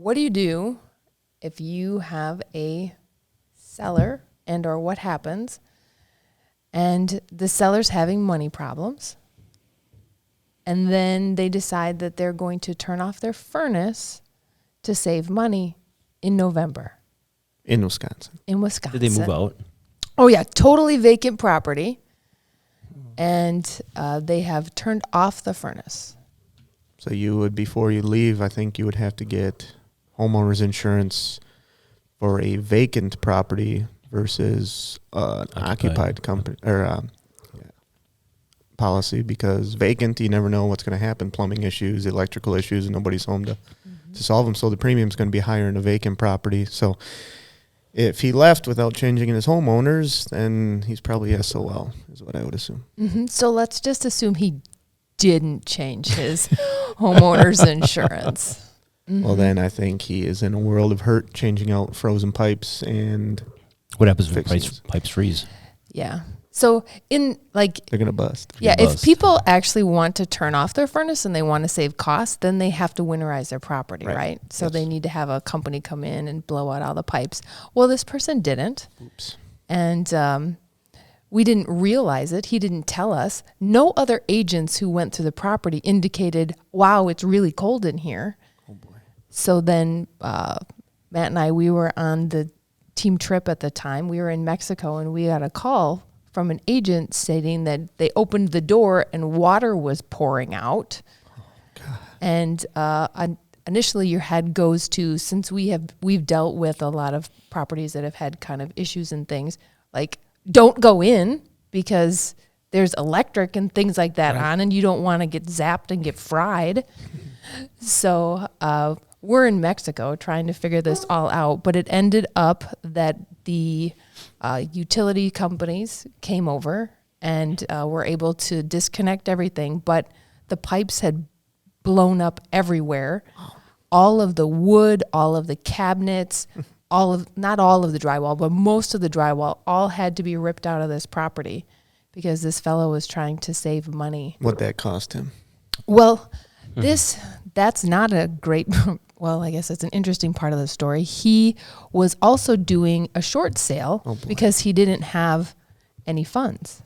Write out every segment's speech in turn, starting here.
what do you do if you have a seller and or what happens and the seller's having money problems and then they decide that they're going to turn off their furnace to save money in November? In Wisconsin. In Wisconsin. Did they move out? Oh, yeah. Totally vacant property. And they have turned off the furnace. So you would, before you leave, I think you would have to get homeowner's insurance for a vacant property versus occupied company or policy, because vacant, you never know what's going to happen. Plumbing issues, electrical issues, and nobody's home to solve them. So the premium's going to be higher in a vacant property. So if he left without changing his homeowners, then he's probably SOL, is what I would assume. Mm-hmm. So let's just assume he didn't change his homeowner's insurance. Mm-hmm. Well, then I think he is in a world of hurt, changing out frozen pipes and What happens when pipes freeze? Yeah. So they're going to bust. Yeah, if people actually want to turn off their furnace and they want to save costs, then they have to winterize their property, right? So they need to have a company come in and blow out all the pipes. Well, this person didn't. Oops. And we didn't realize it. He didn't tell us. No other agents who went through the property indicated, wow, it's really cold in here. Oh, boy. So then Matt and I, we were on the team trip at the time. We were in Mexico and we got a call from an agent stating that they opened the door and water was pouring out. Oh, God. And initially your head goes to, since we've dealt with a lot of properties that have had kind of issues and things, like don't go in because there's electric and things like that on and you don't want to get zapped and get fried. So we're in Mexico trying to figure this all out, but it ended up that the utility companies came over and were able to disconnect everything, but the pipes had blown up everywhere. All of the wood, all of the cabinets, not all of the drywall, but most of the drywall all had to be ripped out of this property because this fellow was trying to save money. What'd that cost him? Well, that's not a great, well, I guess it's an interesting part of the story. He was also doing a short sale because he didn't have any funds.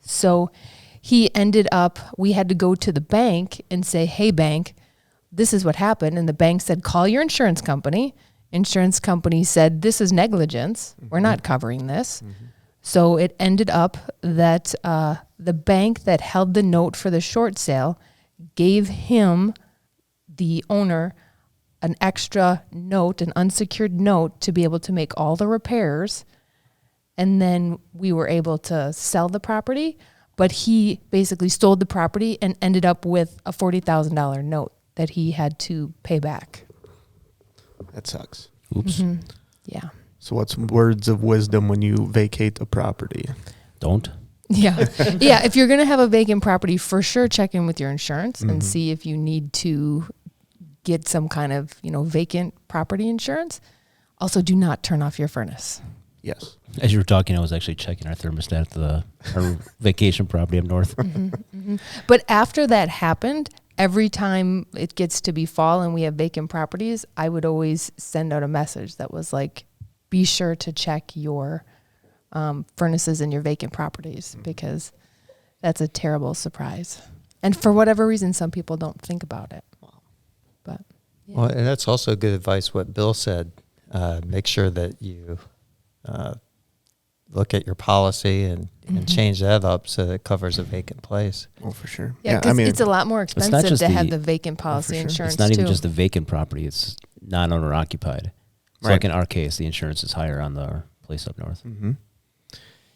So he ended up, we had to go to the bank and say, hey, bank, this is what happened. And the bank said, call your insurance company. Insurance company said, this is negligence. We're not covering this. So it ended up that the bank that held the note for the short sale gave him, the owner, an extra note, an unsecured note to be able to make all the repairs. And then we were able to sell the property, but he basically stole the property and ended up with a $40,000 note that he had to pay back. That sucks. Oops. Yeah. So what's words of wisdom when you vacate a property? Don't. Yeah. Yeah. If you're going to have a vacant property, for sure, check in with your insurance and see if you need to get some kind of, vacant property insurance. Also, do not turn off your furnace. Yes. As you were talking, I was actually checking our thermostat at our vacation property up north. But after that happened, every time it gets to be fall and we have vacant properties, I would always send out a message that was like, be sure to check your furnaces in your vacant properties because that's a terrible surprise. And for whatever reason, some people don't think about it. But yeah. Well, and that's also good advice, what Bill said. Make sure that you look at your policy and change that up so that it covers a vacant place. Oh, for sure. Yeah, because it's a lot more expensive to have the vacant policy insurance, It's not even too. just the vacant property. It's non-owner occupied. So like in our case, the insurance is higher on the place up north.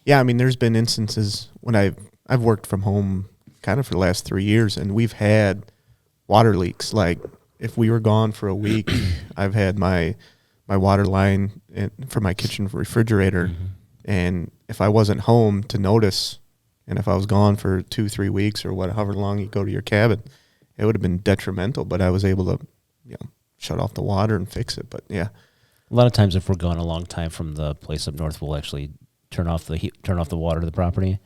Yeah, I mean, there's been instances when I've worked from home kind of for the last 3 years, and we've had water leaks. Like, if we were gone for a week, I've had my water line for my kitchen refrigerator, and if I wasn't home to notice, and if I was gone for 2-3 weeks or however long you go to your cabin, it would have been detrimental. But I was able to, shut off the water and fix it. But yeah, a lot of times if we're gone a long time from the place up north, we'll actually turn off the water to the property,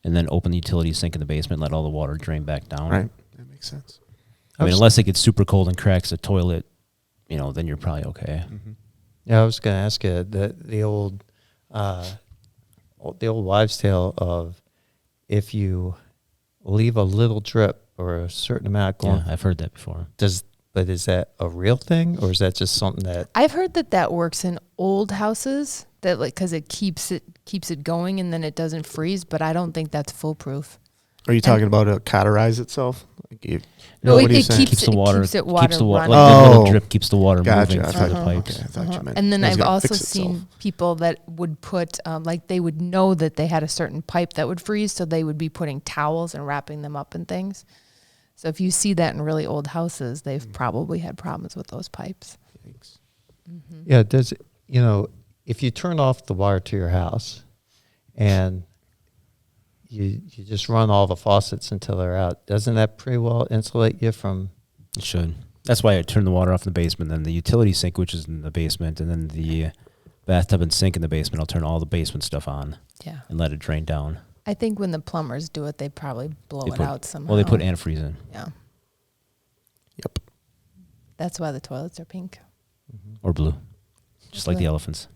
and then open the utility sink in the basement, let all the water drain back down. right. That makes sense. I mean, unless it gets super cold and cracks the toilet then you're probably okay. Mm-hmm. Yeah, I was going to ask you the old wives' tale of if you leave a little drip or a certain amount going. Yeah, I've heard that before. But is that a real thing, or is that just something that? I've heard that works in old houses, that because it keeps it going and then it doesn't freeze. But I don't think that's foolproof. Are you talking about it cauterize itself? No, what are you it saying? keeps the water running. Like the little drip keeps the water Gotcha. moving I through the thought- pipes. okay, I thought you meant And then it was I've gonna also fix itself. seen people that would put, like they would know that they had a certain pipe that would freeze, so they would be putting towels and wrapping them up in things. So if you see that in really old houses, they've probably had problems with those pipes. Yikes. Yeah, if you turn off the water to your house, and you just run all the faucets until they're out, doesn't that pretty well insulate you from? It should. That's why I turn the water off in the basement. Then the utility sink, which is in the basement, and then the bathtub and sink in the basement, I'll turn all the basement stuff on Yeah. and let it drain down. I think when the plumbers do it, they probably blow it out somehow. Well, they put antifreeze in. Yeah. Yep. That's why the toilets are pink. Or blue. Just like the elephants.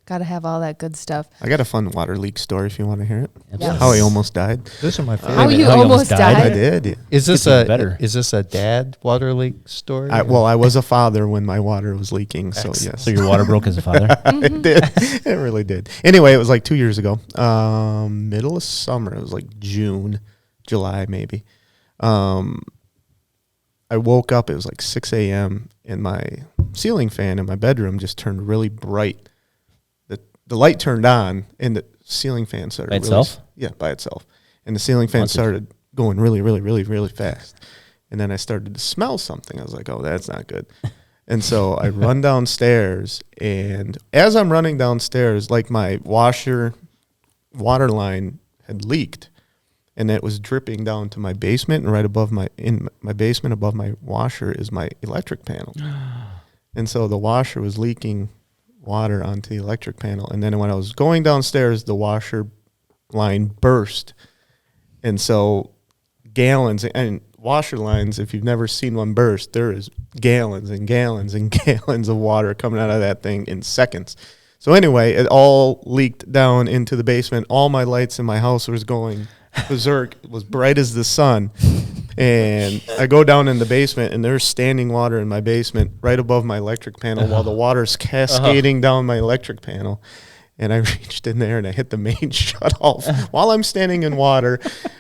Got to have all that good stuff. I got a fun water leak story if you want to hear it. Yes. How I almost died. Those are my favorite. How you How you almost almost died? I did. Yeah. Is this Gets even better. Is this a dad water leak story? I was a father when my water was leaking, so Excellent. yes. So your water broke as a father? It did. It really did. Anyway, it was like 2 years ago. Middle of summer. It was like June, July maybe. I woke up. It was like 6 a.m. and my ceiling fan in my bedroom just turned really bright. The light turned on and the ceiling fan started By itself? by itself. And the ceiling fan started going really, really, really, really fast. And then I started to smell something. I was like, oh, that's not good. And so I run downstairs, and as I'm running downstairs, like my washer water line had leaked, and it was dripping down to my basement, and right above in my basement above my washer is my electric panel. And so the washer was leaking water onto the electric panel, and then when I was going downstairs, the washer line burst, and so gallons and washer lines, if you've never seen one burst, there is gallons and gallons and gallons of water coming out of that thing in seconds. So anyway, it all leaked down into the basement. All my lights in my house was going berserk. It was bright as the sun. And I go down in the basement, and there's standing water in my basement right above my electric panel while the water's cascading down my electric panel. And I reached in there and I hit the main shut off while I'm standing in water,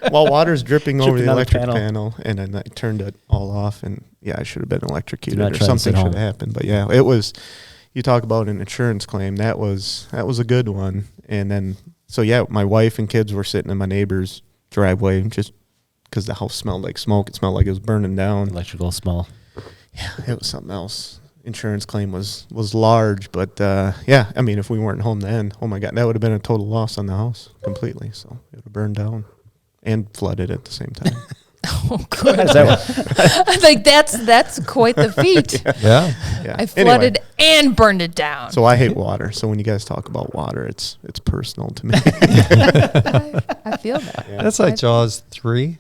while water's dripping over the electric panel. And then I turned it all off. And yeah, I should have been electrocuted or something should have happened. But yeah, it was. You talk about an insurance claim. That was a good one. And then so yeah, my wife and kids were sitting in my neighbor's driveway just because the house smelled like smoke. It smelled like it was burning down. Electrical smell. Yeah, it was something else. Insurance claim was large, but yeah, I mean, if we weren't home then, oh my God, that would have been a total loss on the house completely. So it would have burned down and flooded at the same time. Oh, good. Like that's quite the feat. Yeah. Yeah. I flooded and burned it down. So I hate water. So when you guys talk about water, it's personal to me. I feel that. That's like Jaws 3.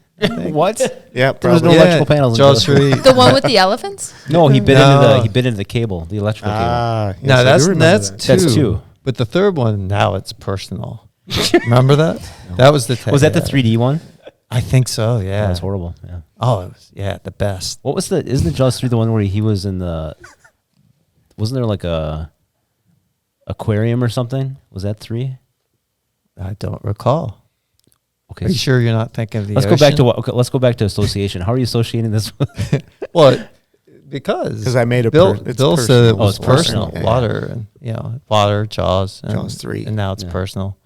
What? Yeah, There was probably. no electrical panels. in Jaws Jaws 3. The one with the elephants? No, he bit No. into the cable, the electrical cable. Yes, No, I do remember that's that. two. That's two. But the third one, now it's personal. Remember that? That was the Was that the 3D one? I think so, yeah. That's horrible. Yeah. Oh, it was, the best. What was isn't the Jaws 3 the one where he was in wasn't there like a aquarium or something? Was that 3? I don't recall. Okay. Are you sure you're not thinking of the Let's ocean? go back to let's go back to association. How are you associating this with? Well, because I made a Bill it's said it personal. was it's personal. personal. Yeah. Water and water, Jaws. And, Jaws 3. And now it's Yeah. personal.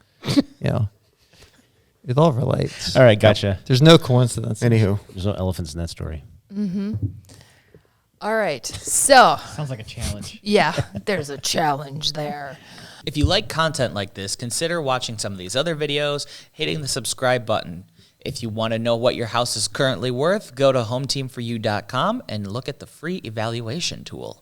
It all relates. All right, gotcha. There's no coincidence. Anywho, There's no elephants in that story. All right. So, Sounds like a challenge. yeah, there's a challenge there. If you like content like this, consider watching some of these other videos, hitting the subscribe button. If you want to know what your house is currently worth, go to hometeamforyou.com and look at the free evaluation tool.